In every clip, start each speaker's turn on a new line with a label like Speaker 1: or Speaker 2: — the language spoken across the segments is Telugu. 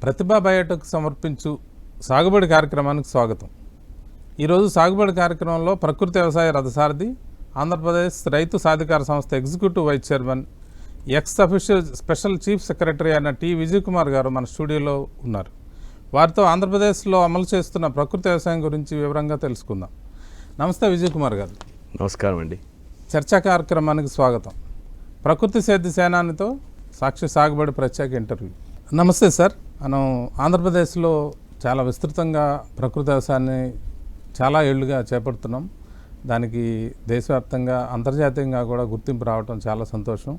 Speaker 1: ప్రతిభా బయోటెక్ సమర్పించు సాగుబడి కార్యక్రమానికి స్వాగతం. ఈరోజు సాగుబడి కార్యక్రమంలో ప్రకృతి వ్యవసాయ రథసారథి, ఆంధ్రప్రదేశ్ రైతు Sadhikara Samstha executive vice chairman, Officio special chief secretary అయిన విజయ్ కుమార్ గారు మన స్టూడియోలో ఉన్నారు. వారితో ఆంధ్రప్రదేశ్లో అమలు చేస్తున్న ప్రకృతి వ్యవసాయం గురించి వివరంగా తెలుసుకుందాం. నమస్తే విజయ్ కుమార్ గారు.
Speaker 2: నమస్కారం అండి.
Speaker 1: చర్చా కార్యక్రమానికి స్వాగతం. ప్రకృతి సేద్య సేనానితో సాక్షి సాగుబడి ప్రత్యేక ఇంటర్వ్యూ. నమస్తే సార్. మనం ఆంధ్రప్రదేశ్లో చాలా విస్తృతంగా ప్రకృతి వ్యవసాయాన్ని చాలా ఏళ్లుగా చేపడుతున్నాం. దానికి దేశవ్యాప్తంగా అంతర్జాతీయంగా కూడా గుర్తింపు రావడం చాలా సంతోషం.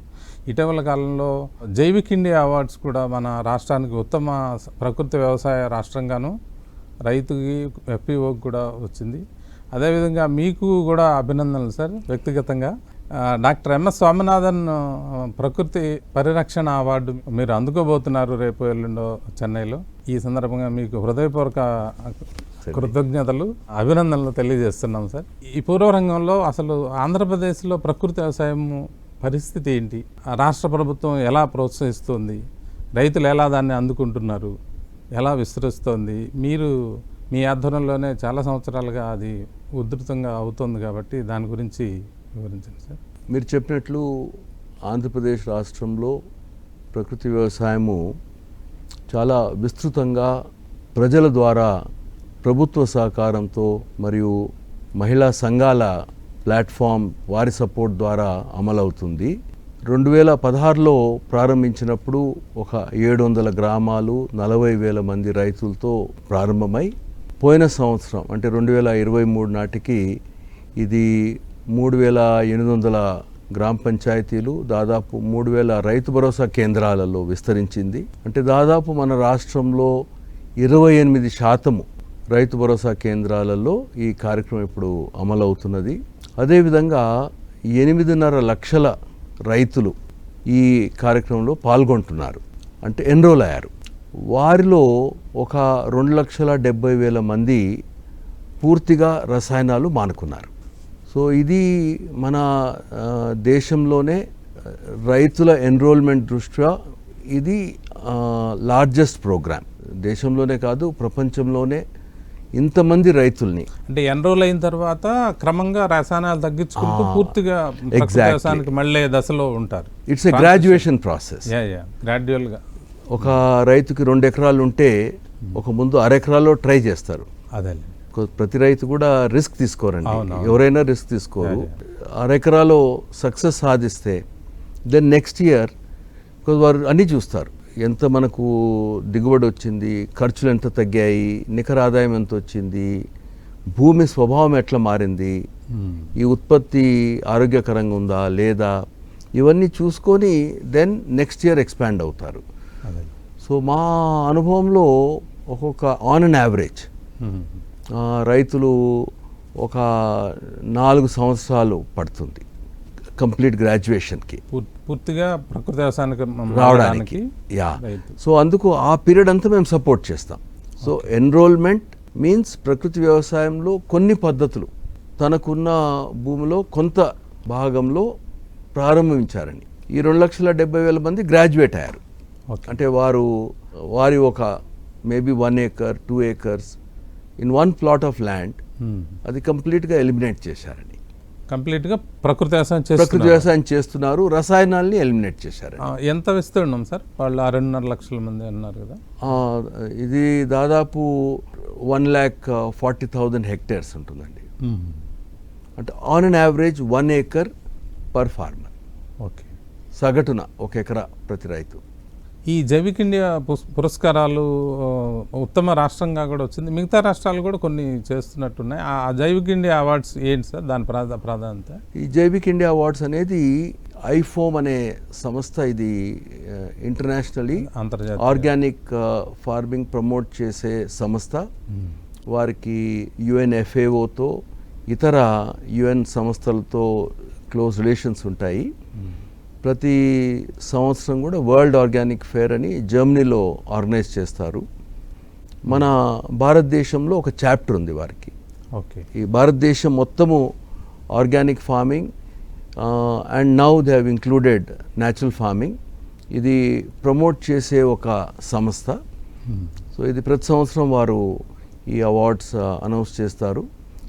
Speaker 1: ఇటీవల కాలంలో జైవిక్ ఇండియా అవార్డ్స్ కూడా మన రాష్ట్రానికి ఉత్తమ ప్రకృతి వ్యవసాయ రాష్ట్రంగాను, రైతుకి FPOకి కూడా వచ్చింది. అదేవిధంగా మీకు కూడా అభినందనలు సార్. వ్యక్తిగతంగా డాక్టర్ MS స్వామినాథన్ ప్రకృతి పరిరక్షణ అవార్డు మీరు అందుకోబోతున్నారు రేపు ఎల్లుండో చెన్నైలో. ఈ సందర్భంగా మీకు హృదయపూర్వక కృతజ్ఞతలు, అభినందనలు తెలియజేస్తున్నాం సార్. ఈ పూర్వరంగంలో అసలు ఆంధ్రప్రదేశ్లో ప్రకృతి వ్యవసాయం పరిస్థితి ఏంటి? రాష్ట్ర ప్రభుత్వం ఎలా ప్రోత్సహిస్తుంది? రైతులు ఎలా దాన్ని అందుకుంటున్నారు? ఎలా విస్తరిస్తోంది? మీరు మీ ఆధ్వర్యంలోనే చాలా సంవత్సరాలుగా అది ఉధృతంగా అవుతుంది కాబట్టి దాని గురించి వివరించండి సార్.
Speaker 2: మీరు చెప్పినట్లు ఆంధ్రప్రదేశ్ రాష్ట్రంలో ప్రకృతి వ్యవసాయము చాలా విస్తృతంగా ప్రజల ద్వారా, ప్రభుత్వ సహకారంతో మరియు మహిళా సంఘాల ప్లాట్ఫామ్ వారి సపోర్ట్ ద్వారా అమలవుతుంది. 2016లో ప్రారంభించినప్పుడు ఒక 700 గ్రామాలు, 40,000 మంది రైతులతో ప్రారంభమై పోయిన సంవత్సరం అంటే 2023 నాటికి ఇది 3,800 గ్రామ పంచాయతీలు, దాదాపు 3,000 రైతు భరోసా కేంద్రాలలో విస్తరించింది. అంటే దాదాపు మన రాష్ట్రంలో 28% రైతు భరోసా కేంద్రాలలో ఈ కార్యక్రమం ఇప్పుడు అమలవుతున్నది. అదేవిధంగా 8.5 లక్షల రైతులు ఈ కార్యక్రమంలో పాల్గొంటున్నారు, అంటే ఎన్రోల్ అయ్యారు. వారిలో ఒక 2,70,000 మంది పూర్తిగా రసాయనాలు మానుకున్నారు. సో ఇది మన దేశంలోనే రైతుల ఎన్రోల్మెంట్ దృష్ట్యా ఇది లార్జెస్ట్ ప్రోగ్రామ్. దేశంలోనే కాదు, ప్రపంచంలోనే ఇంతమంది రైతుల్ని
Speaker 1: అంటే ఎన్రోల్ అయిన తర్వాత క్రమంగా రసాయనాలు తగ్గించుకుంటూ పూర్తిగా వ్యవసాయానికి మళ్ళీ దశలో ఉంటారు.
Speaker 2: It's a graduation process.
Speaker 1: గ్రాడ్యువల్గా
Speaker 2: ఒక రైతుకి 2 ఎకరాలు ఉంటే ఒక ముందు 1/2 ఎకరాల్లో ట్రై చేస్తారు.
Speaker 1: అదే
Speaker 2: ప్రతి రైతు కూడా రిస్క్ తీసుకోరండి, ఎవరైనా రిస్క్ తీసుకోరు. 1/2 ఎకరాలో సక్సెస్ సాధిస్తే దెన్ నెక్స్ట్ ఇయర్ వారు అన్నీ చూస్తారు. ఎంత మనకు దిగుబడి వచ్చింది, ఖర్చులు ఎంత తగ్గాయి, నికర ఆదాయం ఎంత వచ్చింది, భూమి స్వభావం ఎట్లా మారింది, ఈ ఉత్పత్తి ఆరోగ్యకరంగా ఉందా లేదా, ఇవన్నీ చూసుకొని దెన్ నెక్స్ట్ ఇయర్ ఎక్స్పాండ్ అవుతారు. సో మా అనుభవంలో ఒక్కొక్క ఆన్ అండ్ యావరేజ్ రైతులు ఒక 4 సంవత్సరాలు పడుతుంది కంప్లీట్ గ్రాడ్యుయేషన్కి,
Speaker 1: పూర్తిగా ప్రకృతి వ్యవసాయానికి
Speaker 2: రావడానికి. సో అందుకు ఆ పీరియడ్ అంతా మేము సపోర్ట్ చేస్తాం. సో ఎన్రోల్మెంట్ మీన్స్ ప్రకృతి వ్యవసాయంలో కొన్ని పద్ధతులు తనకున్న భూమిలో కొంత భాగంలో ప్రారంభించారని. ఈ 2,70,000 మంది గ్రాడ్యుయేట్ అయ్యారు. అంటే వారి ఒక maybe 1 acre 2 acres in 1 plot of land అది కంప్లీట్గా ఎలిమినేట్ చేశారని.
Speaker 1: కంప్లీట్గా ప్రకృతి
Speaker 2: వ్యవసాయం చేస్తున్నారు, రసాయనాల్ని ఎలిమినేట్ చేశారు.
Speaker 1: ఎంత విస్తీర్ణం సార్? వాళ్ళు 2.5 లక్షల మంది అన్నారు కదా.
Speaker 2: ఇది దాదాపు 1,40,000 hectares ఉంటుందండి. అంటే on an average 1 acre per farmer.
Speaker 1: Okay,
Speaker 2: సగటున 1 ఎకరా ప్రతి రైతు.
Speaker 1: ఈ జైవిక్ ఇండియా పురస్కారాలు ఉత్తమ రాష్ట్రంగా కూడా వచ్చింది. మిగతా రాష్ట్రాలు కూడా కొన్ని చేస్తున్నట్టున్నాయి. ఆ జైవిక్ ఇండియా అవార్డ్స్ ఏంటి సార్, దాని ప్రాధాన్యత?
Speaker 2: ఈ జైవిక్ ఇండియా అవార్డ్స్ అనేది IFOM అనే సంస్థ, ఇది ఇంటర్నేషనల్లీ ఆర్గానిక్ ఫార్మింగ్ ప్రమోట్ చేసే సంస్థ. వారికి UNFAOతో ఇతర UN సంస్థలతో క్లోజ్ రిలేషన్స్ ఉంటాయి. ప్రతి సంవత్సరం కూడా వరల్డ్ ఆర్గానిక్ ఫేర్ అని జర్మనీలో ఆర్గనైజ్ చేస్తారు. మన భారతదేశంలో ఒక చాప్టర్ ఉంది వారికి.
Speaker 1: ఓకే,
Speaker 2: ఈ భారతదేశం మొత్తము organic farming and now they have included natural farming ఇది ప్రమోట్ చేసే ఒక సంస్థ. సో ఇది ప్రతి సంవత్సరం వారు ఈ అవార్డ్స్ అనౌన్స్ చేస్తారు.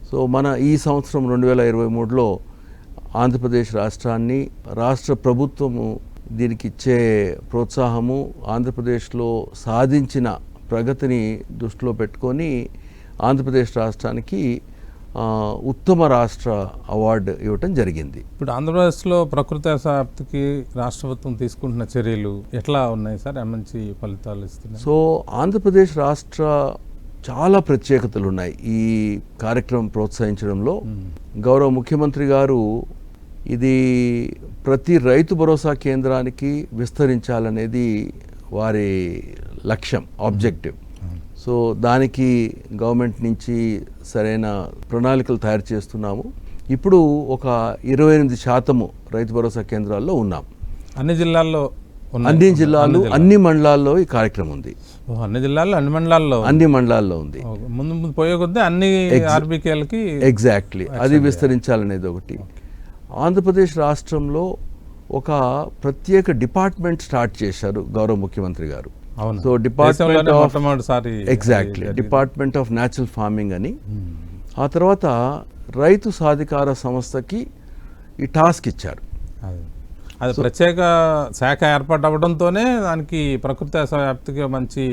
Speaker 2: సో మన ఈ సంవత్సరం 2023లో ఆంధ్రప్రదేశ్ రాష్ట్రాన్ని రాష్ట్ర ప్రభుత్వము దీనికి ఇచ్చే ప్రోత్సాహము, ఆంధ్రప్రదేశ్లో సాధించిన ప్రగతిని దృష్టిలో పెట్టుకొని ఆంధ్రప్రదేశ్ రాష్ట్రానికి ఉత్తమ రాష్ట్ర అవార్డు ఇవ్వటం జరిగింది.
Speaker 1: ఇప్పుడు ఆంధ్రప్రదేశ్లో ప్రకృతి వ్యవసాయానికి రాష్ట్ర ప్రభుత్వం తీసుకుంటున్న చర్యలు ఎట్లా ఉన్నాయి సార్? మంచి ఫలితాలు ఇస్తున్నాయి.
Speaker 2: సో ఆంధ్రప్రదేశ్ రాష్ట్ర చాలా ప్రత్యేకతలు ఉన్నాయి ఈ కార్యక్రమం ప్రోత్సహించడంలో. గౌరవ ముఖ్యమంత్రి గారు ఇది ప్రతి రైతు భరోసా కేంద్రానికి విస్తరించాలనేది వారి లక్ష్యం, ఆబ్జెక్టివ్. సో దానికి గవర్నమెంట్ నుంచి సరైన ప్రణాళికలు తయారు చేస్తున్నాము. ఇప్పుడు ఒక 28% రైతు భరోసా కేంద్రాల్లో ఉన్నాం.
Speaker 1: అన్ని జిల్లాల్లో
Speaker 2: అన్ని మండలాల్లో ఈ కార్యక్రమం ఉంది.
Speaker 1: అన్ని జిల్లాల్లో అన్ని మండలాల్లో
Speaker 2: ఉంది.
Speaker 1: ముందు పోయే కొద్దీ అన్ని ఆర్బీకేలకి
Speaker 2: ఎగ్జాక్ట్లీ అది విస్తరించాలనేది ఒకటి. ఆంధ్రప్రదేశ్ రాష్ట్రంలో ఒక ప్రత్యేక డిపార్ట్మెంట్ స్టార్ట్ చేశారు గౌరవ ముఖ్యమంత్రి గారు. So department of natural farming అని. ఆ తర్వాత రైతు సాధికార సంస్థకి ఈ టాస్క్ ఇచ్చారు.
Speaker 1: అది ప్రత్యేక శాఖ ఏర్పాటు అవ్వడంతోనే దానికి ప్రకృతి వ్యవసాయ వ్యాప్తికి మంచి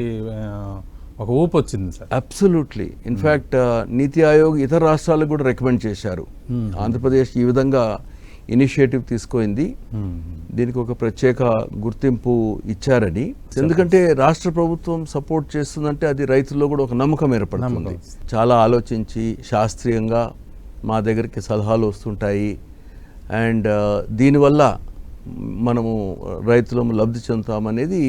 Speaker 1: ఒక ఊపు వచ్చింది సార్.
Speaker 2: అబ్సల్యూట్లీ. ఇన్ఫ్యాక్ట్ నీతి ఆయోగ్ ఇతర రాష్ట్రాలకు కూడా రికమెండ్ చేశారు. ఆంధ్రప్రదేశ్ ఈ విధంగా ఇనిషియేటివ్ తీసుకుంది, దీనికి ఒక ప్రత్యేక గుర్తింపు ఇచ్చారని. ఎందుకంటే రాష్ట్ర ప్రభుత్వం సపోర్ట్ చేస్తుందంటే అది రైతుల్లో కూడా ఒక నమ్మకం ఏర్పడుతుంది. చాలా ఆలోచించి శాస్త్రీయంగా మా దగ్గరికి సలహాలు వస్తుంటాయి అండ్ దీనివల్ల మనము రైతులము లబ్ధి చెందుతామనేది.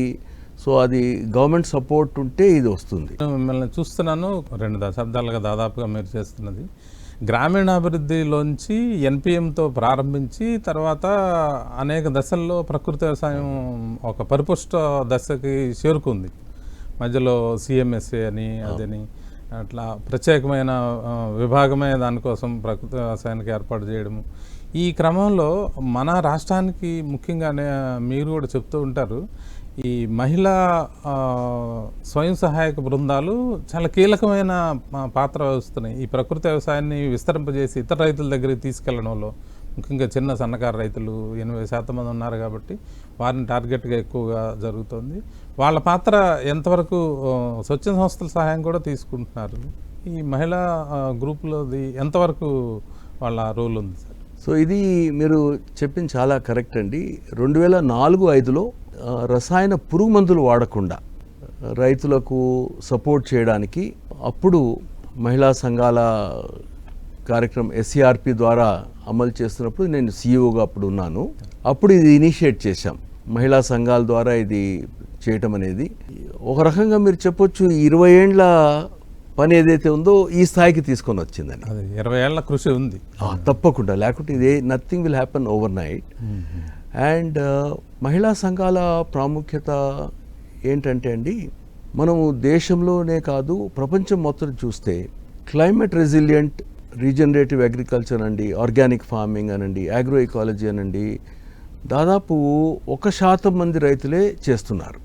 Speaker 2: సో అది గవర్నమెంట్ సపోర్ట్ ఉంటే ఇది వస్తుంది.
Speaker 1: మిమ్మల్ని చూస్తున్నాను 2 దశాబ్దాలుగా దాదాపుగా మీరు చేస్తున్నది గ్రామీణాభివృద్ధిలోంచి ఎన్పిఎంతో ప్రారంభించి తర్వాత అనేక దశల్లో ప్రకృతి వ్యవసాయం ఒక పరిపుష్ట దశకి చేరుకుంది. మధ్యలో సిఎంఎస్ఏ అని అదని అట్లా ప్రత్యేకమైన విభాగమే దానికోసం ప్రకృతి వ్యవసాయానికి ఏర్పాటు చేయడము. ఈ క్రమంలో మన రాష్ట్రానికి ముఖ్యంగానే మీరు కూడా చెప్తూ ఉంటారు, ఈ మహిళా స్వయం సహాయక బృందాలు చాలా కీలకమైన పాత్ర వస్తున్నాయి ఈ ప్రకృతి వ్యవసాయాన్ని విస్తరింపజేసి ఇతర రైతుల దగ్గరికి తీసుకెళ్లడంలో. ముఖ్యంగా చిన్న సన్నకారు రైతులు 80% మంది ఉన్నారు కాబట్టి వారిని టార్గెట్గా ఎక్కువగా జరుగుతుంది. వాళ్ళ పాత్ర ఎంతవరకు స్వచ్ఛంద సంస్థల సహాయం కూడా తీసుకుంటున్నారు. ఈ మహిళా గ్రూపులోది ఎంతవరకు వాళ్ళ రోల్ ఉంది సార్?
Speaker 2: సో ఇది మీరు చెప్పింది చాలా కరెక్ట్ అండి. 2004-05లో రసాయన పురుగు మందులు వాడకుండా రైతులకు సపోర్ట్ చేయడానికి అప్పుడు మహిళా సంఘాల కార్యక్రమం ఎస్సీఆర్పి ద్వారా అమలు చేస్తున్నప్పుడు నేను సిఇఓగా అప్పుడు ఉన్నాను. అప్పుడు ఇది ఇనిషియేట్ చేశాం, మహిళా సంఘాల ద్వారా ఇది చేయటం అనేది. ఒక రకంగా మీరు చెప్పొచ్చు 20 ఏండ్ల పని ఏదైతే ఉందో ఈ స్థాయికి తీసుకొని వచ్చిందని.
Speaker 1: 20 ఏళ్ల కృషి ఉంది
Speaker 2: తప్పకుండా, లేకుంటే ఇదే nothing will happen over night. And మహిళా సంఘాల ప్రాముఖ్యత ఏంటంటే అండి, మనము దేశంలోనే కాదు ప్రపంచం మొత్తం చూస్తే క్లైమేట్ రెసిలియంట్ రీజనరేటివ్ అగ్రికల్చర్ అనండి, ఆర్గానిక్ ఫార్మింగ్ అనండి, అగ్రో ఎకాలజీ అనండి, దాదాపు 1% మంది రైతులే చేస్తున్నారు.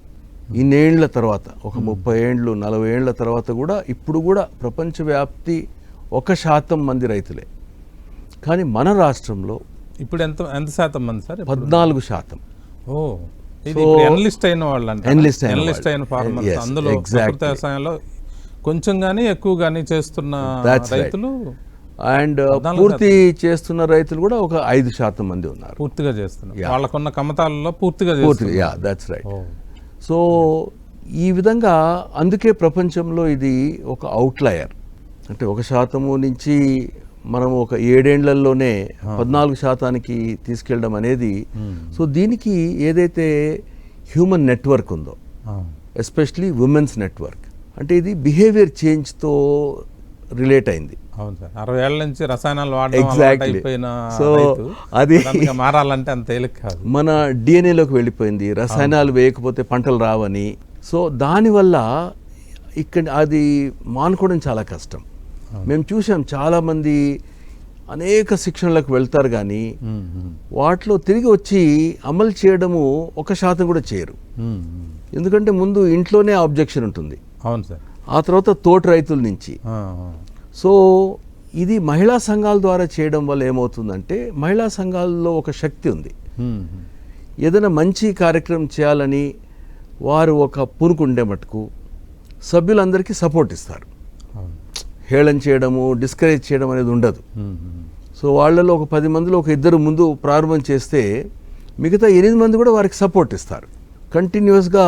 Speaker 2: ఇన్నేళ్ల తర్వాత ఒక 30 ఏండ్లు 40 ఏండ్ల తర్వాత కూడా ఇప్పుడు కూడా ప్రపంచవ్యాప్తి 1% మంది రైతులే. కానీ మన రాష్ట్రంలో
Speaker 1: ఇప్పుడు ఎంత శాతం మంది సార్?
Speaker 2: 14%.
Speaker 1: ఎన్లిస్ట్ అయిన వాళ్ళు అంటే ఎన్లిస్ట్ అయిన ఫార్మర్స్, అందులో ప్రకృతి వ్యవసాయంలో కొంచెం కానీ ఎక్కువ కానీ చేస్తున్న రైతులు
Speaker 2: అండ్ పూర్తి చేస్తున్న రైతులు కూడా ఒక 5% మంది ఉన్నారు.
Speaker 1: పూర్తిగా చేస్తున్నారు, వాళ్ళకున్న కమతాలలో పూర్తిగా.
Speaker 2: That's right. సో ఈ విధంగా అందుకే ప్రపంచంలో ఇది ఒక అవుట్లయర్. అంటే 1% నుంచి మనము ఒక 7 ఏండ్లలోనే 14%కి తీసుకెళ్ళడం అనేది. సో దీనికి ఏదైతే హ్యూమన్ నెట్వర్క్ ఉందో, ఎస్పెషలీ ఉమెన్స్ నెట్వర్క్, అంటే ఇది బిహేవియర్ చేంజ్తో రిలేట్ అయింది.
Speaker 1: అవును సార్, 60 ఏళ్ల నుంచి రసాయనాలు వాడడం అయిపోయిన సో అది మారాలంటే అంత తేలిక కాదు.
Speaker 2: మన డిఎన్ఏలోకి వెళ్ళిపోయింది, రసాయనాలు వేయకపోతే పంటలు రావని. సో దానివల్ల ఇక్కడ అది మానుకోవడం చాలా కష్టం. మేము చూసాం చాలామంది అనేక శిక్షణలకు వెళ్తారు కానీ వాటిలో తిరిగి వచ్చి అమలు చేయడము 1% కూడా చేయరు. ఎందుకంటే ముందు ఇంట్లోనే ఆబ్జెక్షన్ ఉంటుంది,
Speaker 1: అవును సార్,
Speaker 2: ఆ తర్వాత తోటి రైతుల నుంచి. సో ఇది మహిళా సంఘాల ద్వారా చేయడం వల్ల ఏమవుతుందంటే మహిళా సంఘాల్లో ఒక శక్తి ఉంది. ఏదైనా మంచి కార్యక్రమం చేయాలని వారు ఒక పూనుకుండే మటుకు సభ్యులందరికీ సపోర్ట్ ఇస్తారు. హేళన చేయడము, డిస్కరేజ్ చేయడం అనేది ఉండదు. సో వాళ్ళలో ఒక 10 మందిలో ఒక 2 ముందు ప్రారంభం చేస్తే మిగతా 8 మంది కూడా వారికి సపోర్ట్ ఇస్తారు. కంటిన్యూస్గా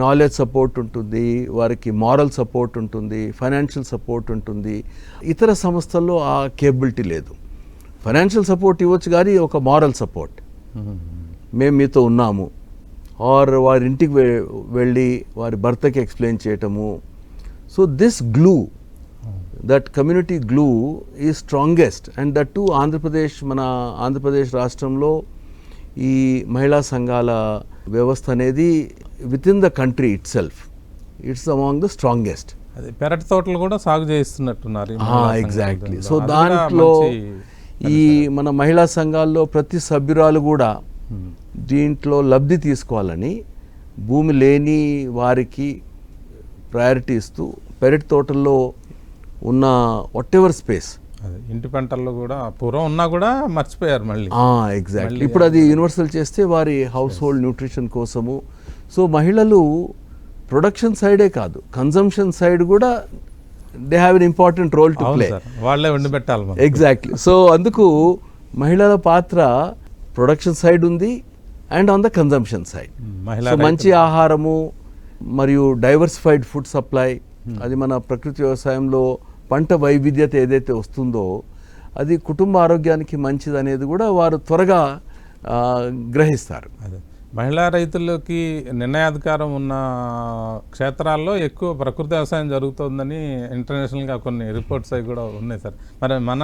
Speaker 2: నాలెడ్జ్ సపోర్ట్ ఉంటుంది, వారికి మారల్ సపోర్ట్ ఉంటుంది, ఫైనాన్షియల్ సపోర్ట్ ఉంటుంది. ఇతర సంస్థల్లో ఆ కేపబిలిటీ లేదు. ఫైనాన్షియల్ సపోర్ట్ ఇవ్వచ్చు కానీ ఒక మారల్ సపోర్ట్, మేము మీతో ఉన్నాము, ఆర్ వారి ఇంటికి వెళ్ళి వారి భర్తకి ఎక్స్ప్లెయిన్ చేయటము. So this glue, that community glue is strongest. And that to మన ఆంధ్రప్రదేశ్ రాష్ట్రంలో ఈ మహిళా సంఘాల వ్యవస్థ అనేది with in the country it self it's among the strongest.
Speaker 1: అది పెరటి తోటలు కూడా సాగు చేస్తున్నట్టున్నారు.
Speaker 2: ఎగ్జాక్ట్లీ. సో దాంట్లో ఈ మన మహిళా సంఘాల్లో ప్రతి సభ్యురాలు కూడా దీంట్లో లబ్ధి తీసుకోవాలని భూమి లేని వారికి ప్రయారిటీ ఇస్తూ పెరటి తోటల్లో ఉన్న వాట్ ఎవర్ స్పేస్,
Speaker 1: ఇంటి పంటల్లో కూడా పూర్వం ఉన్నా కూడా మర్చిపోయారు మళ్ళీ.
Speaker 2: ఎగ్జాక్ట్లీ. ఇప్పుడు అది యూనివర్సల్ చేస్తే వారి హౌస్ హోల్డ్ న్యూట్రిషన్ కోసము. సో మహిళలు ప్రొడక్షన్ సైడే కాదు, కన్జంప్షన్ సైడ్ కూడా they have an important role to play.
Speaker 1: వాళ్ళే వండి పెట్టాలి.
Speaker 2: ఎగ్జాక్ట్లీ. సో అందుకు మహిళల పాత్ర ప్రొడక్షన్ సైడ్ ఉంది and on the consumption side. So మంచి ఆహారము మరియు డైవర్సిఫైడ్ ఫుడ్ సప్లై, అది మన ప్రకృతి వ్యవసాయంలో పంట వైవిధ్యత ఏదైతే వస్తుందో అది కుటుంబ ఆరోగ్యానికి మంచిది అనేది కూడా వారు త్వరగా గ్రహిస్తారు.
Speaker 1: అదే మహిళా రైతులకి నిర్ణయాధికారం ఉన్న క్షేత్రాల్లో ఎక్కువ ప్రకృతి వ్యవసాయం జరుగుతుందని ఇంటర్నేషనల్గా కొన్ని రిపోర్ట్స్ అవి కూడా ఉన్నాయి సార్. మరి మన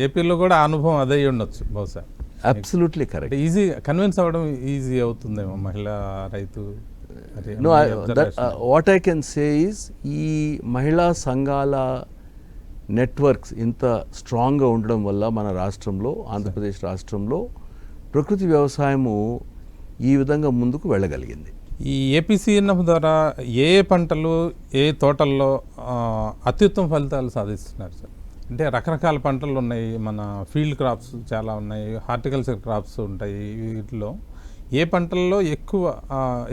Speaker 1: ఏపీలో కూడా అనుభవం అదే ఉండొచ్చు బహుశా.
Speaker 2: Absolutely correct.
Speaker 1: ఈజీ కన్విన్స్ అవ్వడం ఈజీ అవుతుందేమో మహిళా రైతు.
Speaker 2: No, what I can say is ఈ మహిళా సంఘాల నెట్వర్క్స్ ఇంత స్ట్రాంగ్గా ఉండడం వల్ల మన రాష్ట్రంలో, ఆంధ్రప్రదేశ్ రాష్ట్రంలో ప్రకృతి వ్యవసాయము ఈ విధంగా ముందుకు వెళ్ళగలిగింది.
Speaker 1: ఈ ఏపీసీఎన్ఎఫ్ ద్వారా ఏ పంటలు ఏ తోటల్లో అత్యుత్తమ ఫలితాలు సాధిస్తున్నారు సార్? అంటే రకరకాల పంటలు ఉన్నాయి, మన ఫీల్డ్ క్రాప్స్ చాలా ఉన్నాయి, హార్టికల్చర్ క్రాప్స్ ఉంటాయి. వీటిలో ఏ పంటల్లో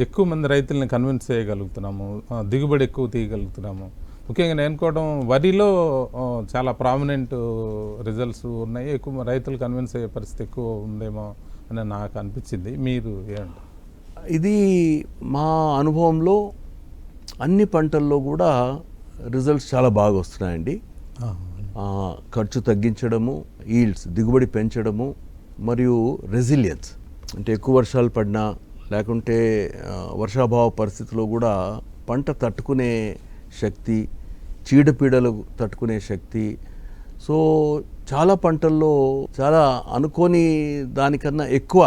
Speaker 1: ఎక్కువ మంది రైతుల్ని కన్విన్స్ చేయగలుగుతున్నాము, దిగుబడి ఎక్కువ తీయగలుగుతున్నాము? ముఖ్యంగా నేను అనుకోవడం వరిలో చాలా ప్రామినెంట్ రిజల్ట్స్ ఉన్నాయి, ఎక్కువ రైతులు కన్విన్స్ అయ్యే పరిస్థితి ఎక్కువ ఉందేమో అని నాకు అనిపించింది. మీరు ఏమంటారు?
Speaker 2: ఇది మా అనుభవంలో అన్ని పంటల్లో కూడా రిజల్ట్స్ చాలా బాగా వస్తున్నాయండి. ఖర్చు తగ్గించడము, ఈల్డ్స్ దిగుబడి పెంచడము, మరియు రెసిలియన్స్ అంటే ఎక్కువ వర్షాలు పడినా లేకుంటే వర్షాభావ పరిస్థితిలో కూడా పంట తట్టుకునే శక్తి, చీడపీడలు తట్టుకునే శక్తి. సో చాలా పంటల్లో చాలా అనుకోని దానికన్నా ఎక్కువ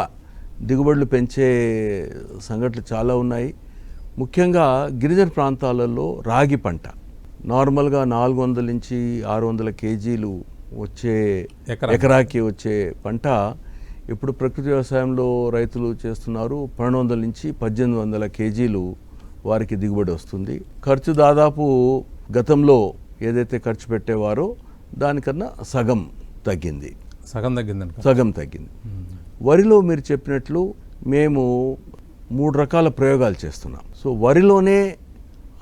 Speaker 2: దిగుబడులు పెంచే సంఘటనలు చాలా ఉన్నాయి. ముఖ్యంగా గిరిజన ప్రాంతాలలో రాగి పంట నార్మల్గా 400 నుంచి 600 కేజీలు వచ్చే ఎకరాకి వచ్చే పంట ఇప్పుడు ప్రకృతి వ్యవసాయంలో రైతులు చేస్తున్నారు 1200 నుంచి 1800 కేజీలు వారికి దిగుబడి వస్తుంది. ఖర్చు దాదాపు గతంలో ఏదైతే ఖర్చు పెట్టేవారో దానికన్నా సగం తగ్గింది. సగం తగ్గింది. వరిలో మీరు చెప్పినట్లు మేము 3 రకాల ప్రయోగాలు చేస్తున్నాం. సో వరిలోనే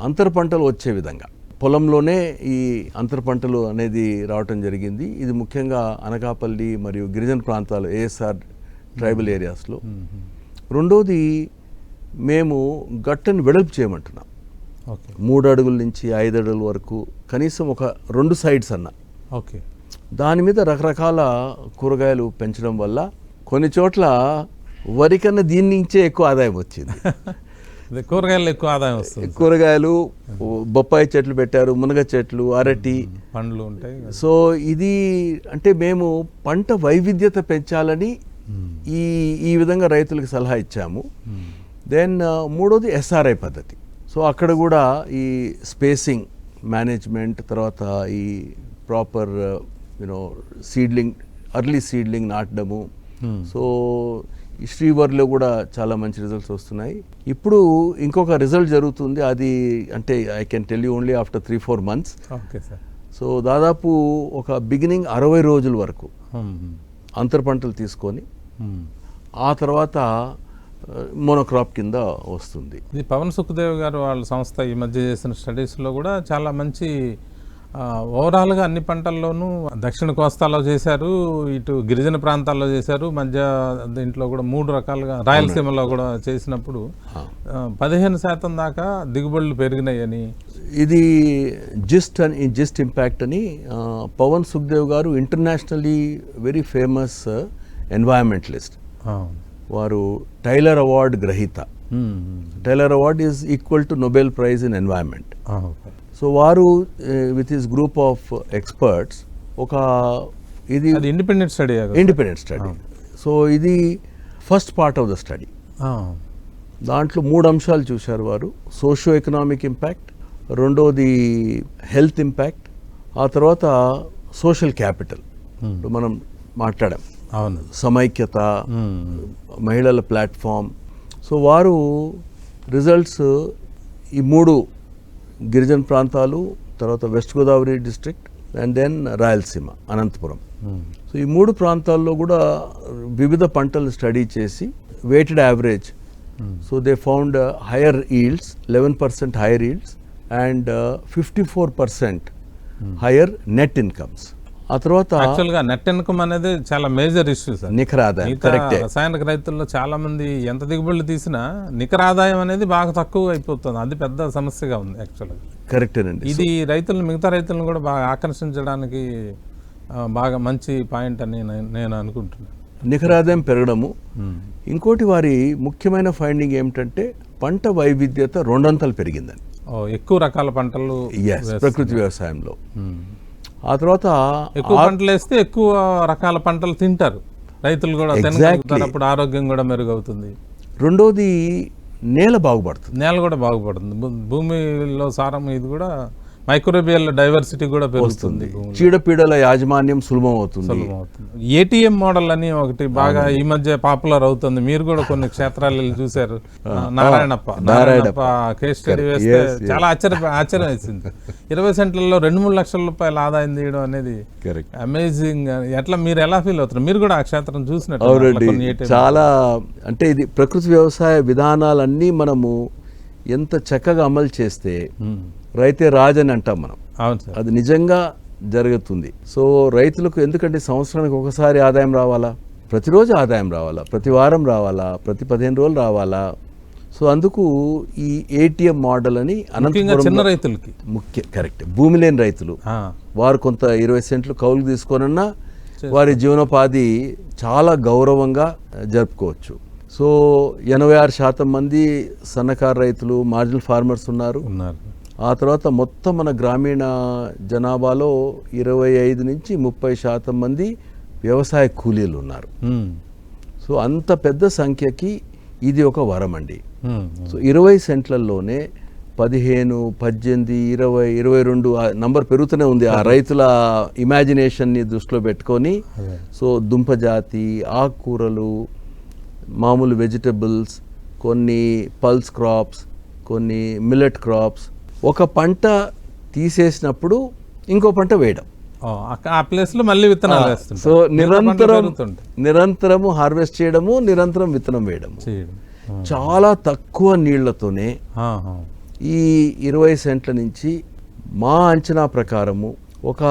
Speaker 2: అంతర పంటలు వచ్చే విధంగా పొలంలోనే ఈ అంతర పంటలు అనేది రావటం జరిగింది. ఇది ముఖ్యంగా అనకాపల్లి మరియు గిరిజన ప్రాంతాలు, ఏఎస్ఆర్ ట్రైబల్ ఏరియాస్లో. రెండోది మేము గట్టను వెడల్పు చేయమంటున్నాం. 3 అడుగుల నుంచి 5 అడుగుల వరకు కనీసం ఒక 2 సైడ్స్ అన్న. దాని మీద రకరకాల కూరగాయలు పెంచడం వల్ల కొన్ని చోట్ల వరి కన్నా దీని నుంచే ఎక్కువ ఆదాయం వచ్చింది.
Speaker 1: కూరగాయలు ఎక్కువ ఆదాయం వస్తుంది.
Speaker 2: కూరగాయలు, బొప్పాయి చెట్లు పెట్టారు, మునగ చెట్లు, అరటి
Speaker 1: పండ్లు ఉంటాయి.
Speaker 2: సో ఇది అంటే మేము పంట వైవిధ్యత పెంచాలని ఈ విధంగా రైతులకు సలహా ఇచ్చాము. దెన్ మూడోది ఎస్ఆర్ఐ పద్ధతి. సో అక్కడ కూడా ఈ స్పేసింగ్ మేనేజ్మెంట్, తర్వాత ఈ ప్రాపర్ సీడ్లింగ్ అర్లీ సీడ్లింగ్ నాటడము. సో శ్రీవర్లో కూడా చాలా మంచి రిజల్ట్స్ వస్తున్నాయి. ఇప్పుడు ఇంకొక రిజల్ట్ జరుగుతుంది, అది అంటే I can tell you only after 3-4 months.
Speaker 1: Okay sir.
Speaker 2: So దాదాపు ఒక బిగినింగ్ 60 రోజుల వరకు అంతర పంటలు తీసుకొని ఆ తర్వాత మోనోక్రాప్ కింద వస్తుంది.
Speaker 1: ఇది పవన్ సుఖ్దేవ్ గారు వాళ్ళ సంస్థ ఈ మధ్య చేసిన స్టడీస్లో కూడా చాలా మంచి ఓవరాల్గా అన్ని పంటల్లోనూ దక్షిణ కోస్తాలో చేశారు, ఇటు గిరిజన ప్రాంతాల్లో చేశారు, మధ్య దీంట్లో కూడా 3 రకాలుగా రాయలసీమలో కూడా చేసినప్పుడు 15% దాకా దిగుబడులు పెరిగినాయని.
Speaker 2: ఇది జిస్ట్ ఇంపాక్ట్ అని పవన్ సుఖ్దేవ్ గారు ఇంటర్నేషనల్లీ వెరీ ఫేమస్ ఎన్వైరన్మెంటలిస్ట్. వారు టైలర్ అవార్డ్ గ్రహీత. Tyler award is equal to Nobel prize in environment. So వారు with his group of experts ఒక ఇది
Speaker 1: ఇండిపెండెంట్ స్టడీ.
Speaker 2: సో ఇది first part of the study. దాంట్లో 3 అంశాలు చూశారు వారు. సోషియో ఎకనామిక్ ఇంపాక్ట్, రెండోది హెల్త్ ఇంపాక్ట్, ఆ తర్వాత సోషల్ క్యాపిటల్. మనం మాట్లాడాం,
Speaker 1: అవును,
Speaker 2: సమైక్యత, మహిళల ప్లాట్ఫామ్. సో వారు రిజల్ట్స్ ఈ 3 గిరిజన ప్రాంతాలు, తర్వాత west Godavari district and then Rayalaseema, Anantapuram. So ఈ 3 ప్రాంతాల్లో కూడా వివిధ పంటలు స్టడీ చేసి weighted average. So they found higher yields, 11% higher yields and 54% higher net incomes. ఆ తర్వాత
Speaker 1: యాక్చువల్గా నెట్ ఇన్కమ్ అనేది చాలా మేజర్ ఇష్యూ సార్.
Speaker 2: నికర ఆదాయం కరెక్టే.
Speaker 1: రసాయనిక రైతుల్లో చాలా మంది ఎంత దిగుబడులు తీసినా నికర ఆదాయం అనేది బాగా తక్కువ అయిపోతుంది. అది పెద్ద సమస్యగా ఉంది యాక్చువల్గా.
Speaker 2: కరెక్టేనండి.
Speaker 1: ఇది రైతులను, మిగతా రైతులను కూడా బాగా ఆకర్షించడానికి బాగా మంచి పాయింట్ అని నేను అనుకుంటున్నాను.
Speaker 2: నికర ఆదాయం పెరగడము. ఇంకోటి వారి ముఖ్యమైన ఫైండింగ్ ఏమిటంటే పంట వైవిధ్యత 2 అంతలు పెరిగిందని.
Speaker 1: ఎక్కువ రకాల పంటలు
Speaker 2: ప్రకృతి వ్యవసాయంలో. ఆ తర్వాత
Speaker 1: ఎక్కువ పంటలు వేస్తే ఎక్కువ రకాల పంటలు తింటారు రైతులు కూడా, తినగలుగుతారు, అప్పుడు ఆరోగ్యం కూడా మెరుగవుతుంది.
Speaker 2: రెండోది నేల బాగుపడుతుంది.
Speaker 1: నేల కూడా బాగుపడుతుంది, భూమిలో సారం ఇది కూడా మైక్రోబియల్ డైవర్సిటీ కూడా పెరుగుతుంది,
Speaker 2: చీడపీడల యాజమాన్యం సులభం అవుతుంది.
Speaker 1: ఏటీఎం మోడల్ అని ఒకటి బాగా ఈ మధ్య పాపులర్ అవుతుంది. మీరు కూడా కొన్ని క్షేత్రాలు చూశారు. నారాయణప్ప కేస్ స్టడీ వేస్తే చాలా ఆశ్చర్యం వేసింది. 20 సెంట్లలో 2-3 లక్షల రూపాయలు ఆదాయం తీయడం అనేది అమేజింగ్. ఎట్లా మీరు ఎలా ఫీల్ అవుతారు? మీరు కూడా ఆ క్షేత్రం చూసినట్టు.
Speaker 2: చాలా అంటే ఇది ప్రకృతి వ్యవసాయ విధానాలన్నీ మనము ఎంత చక్కగా అమలు చేస్తే రైతే రాజని అంటాం మనం.
Speaker 1: అవును సార్,
Speaker 2: అది నిజంగా జరుగుతుంది. సో రైతులకు ఎందుకంటే సంవత్సరానికి ఒకసారి ఆదాయం రావాలా, ప్రతిరోజు ఆదాయం రావాలా, ప్రతి వారం రావాలా, ప్రతి 15 రోజులు రావాలా. సో అందుకు ఈ ఏటీఎం మోడల్ అని అనంతపురం
Speaker 1: చిన్న రైతులకి
Speaker 2: కరెక్ట్. భూమి లేని రైతులు వారు కొంత 20 సెంట్లు కౌలు తీసుకోనన్నా వారి జీవనోపాధి చాలా గౌరవంగా జరుపుకోవచ్చు. సో 86% మంది సన్నకారు రైతులు, మార్జినల్ ఫార్మర్స్ ఉన్నారు. ఆ తర్వాత మొత్తం మన గ్రామీణ జనాభాలో 25-30% మంది వ్యవసాయ కూలీలు ఉన్నారు. సో అంత పెద్ద సంఖ్యకి ఇది ఒక వరం అండి. సో 20 సెంట్లలోనే 15, 18, 20, 22 నంబర్ పెరుగుతూనే ఉంది. ఆ రైతుల ఇమాజినేషన్ని దృష్టిలో పెట్టుకొని సో దుంపజాతి, ఆకుకూరలు, మామూలు వెజిటబుల్స్, కొన్ని పల్స్ క్రాప్స్, కొన్ని మిల్లెట్ క్రాప్స్, ఒక పంట తీసేసినప్పుడు ఇంకో పంట వేయడం,
Speaker 1: ఆ ప్లేస్ లో మళ్ళీ విత్తనాలు వేస్తారు.
Speaker 2: సో నిరంతరము హార్వెస్ట్ చేయడము, నిరంతరం విత్తనం వేయడము. చాలా తక్కువ నీళ్లతోనే ఈ 20 సెంట్ల నుంచి మా అంచనా ప్రకారము ఒక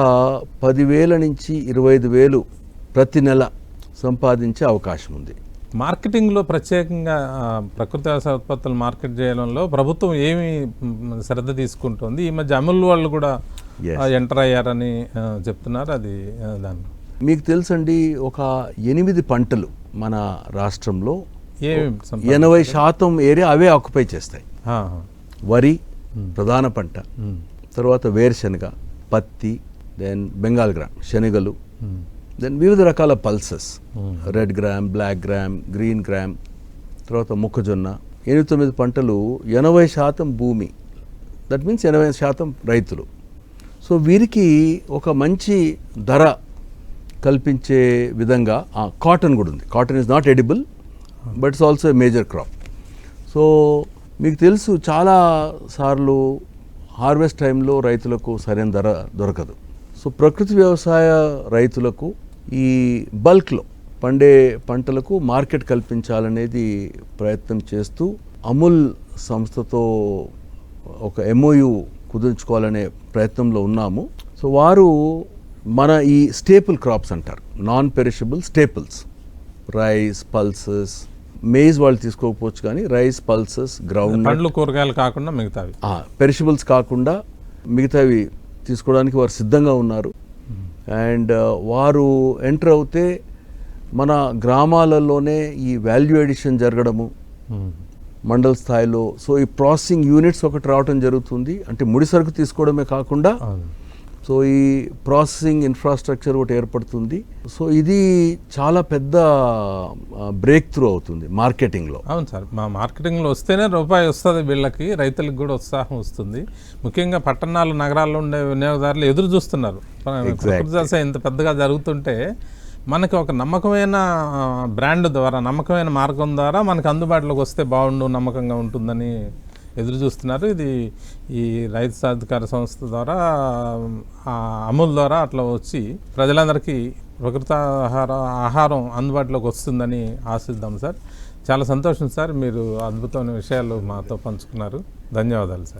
Speaker 2: 10,000 నుంచి 25,000 ప్రతి నెల సంపాదించే అవకాశం ఉంది.
Speaker 1: మార్కెటింగ్లో ప్రత్యేకంగా ప్రకృతి వ్యవసాయ ఉత్పత్తులు మార్కెట్ చేయడంలో ప్రభుత్వం ఏమి శ్రద్ధ తీసుకుంటుంది? ఈ మధ్య అమలు వాళ్ళు కూడా ఎంటర్ అయ్యారని చెప్తున్నారు. అది దాన్ని
Speaker 2: మీకు తెలుసండి, ఒక 8 పంటలు మన రాష్ట్రంలో 80% ఏరియా అవే ఆక్యుపై చేస్తాయి. వరి ప్రధాన పంట, తర్వాత వేరుశనగ, పత్తి, దెన్ బెంగాల్ గ్రామ్, శనగలు, దెన్ వివిధ రకాల pulses, red gram, black gram, green gram, తర్వాత మొక్కజొన్న. 8-9 పంటలు, 80% భూమి, దట్ మీన్స్ 80% రైతులు. సో వీరికి ఒక మంచి ధర కల్పించే విధంగా కాటన్ కూడా ఉంది. Cotton is not edible but it's also a major crop. So మీకు తెలుసు చాలా సార్లు హార్వెస్ట్ టైంలో రైతులకు సరైన ధర దొరకదు. సో ప్రకృతి వ్యవసాయ రైతులకు ఈ బల్క్లో పండే పంటలకు మార్కెట్ కల్పించాలనేది ప్రయత్నం చేస్తూ అమూల్ సంస్థతో ఒక MOU కుదుర్చుకోవాలనే ప్రయత్నంలో ఉన్నాము. సో వారు మన ఈ స్టేపుల్ క్రాప్స్ అంటారు, non perishable staples, rice, pulses, maize వాళ్ళు తీసుకోకపోవచ్చు కానీ రైస్, పల్సెస్, గ్రౌండ్
Speaker 1: పండ్లు కూరగాయలు కాకుండా మిగతావి
Speaker 2: పెరిషబుల్స్ కాకుండా మిగతావి తీసుకోవడానికి వారు సిద్ధంగా ఉన్నారు. అండ్ వారు ఎంటర్ అవుతే మన గ్రామాలలోనే ఈ వాల్యూ ఎడిషన్ జరగడము మండల స్థాయిలో. సో ఈ ప్రాసెసింగ్ యూనిట్స్ ఒకటి రావడం జరుగుతుంది. అంటే ముడి సరుకు తీసుకోవడమే కాకుండా సో ఈ ప్రాసెసింగ్ ఇన్ఫ్రాస్ట్రక్చర్ ఒకటి ఏర్పడుతుంది. సో ఇది చాలా పెద్ద బ్రేక్ త్రూ అవుతుంది మార్కెటింగ్లో.
Speaker 1: అవును సార్, మా మార్కెటింగ్లో వస్తేనే రూపాయి వస్తుంది, వీళ్ళకి రైతులకు కూడా ఉత్సాహం వస్తుంది. ముఖ్యంగా పట్టణాలు, నగరాల్లో ఉండే వినియోగదారులు ఎదురు చూస్తున్నారు. ప్రకృతి వ్యవసాయం ఇంత పెద్దగా జరుగుతుంటే మనకి ఒక నమ్మకమైన బ్రాండ్ ద్వారా, నమ్మకమైన మార్గం ద్వారా మనకు అందుబాటులోకి వస్తే బాగుండు, నమ్మకంగా ఉంటుందని ఎదురు చూస్తున్నారు. ఇది ఈ రైతు సాధికార సంస్థ ద్వారా, అమూల్ ద్వారా అట్లా వచ్చి ప్రజలందరికీ ప్రకృతి ఆహారం అందుబాటులోకి వస్తుందని ఆశిద్దాం సార్. చాలా సంతోషం సార్, మీరు అద్భుతమైన విషయాలు మాతో పంచుకున్నారు. ధన్యవాదాలు సార్.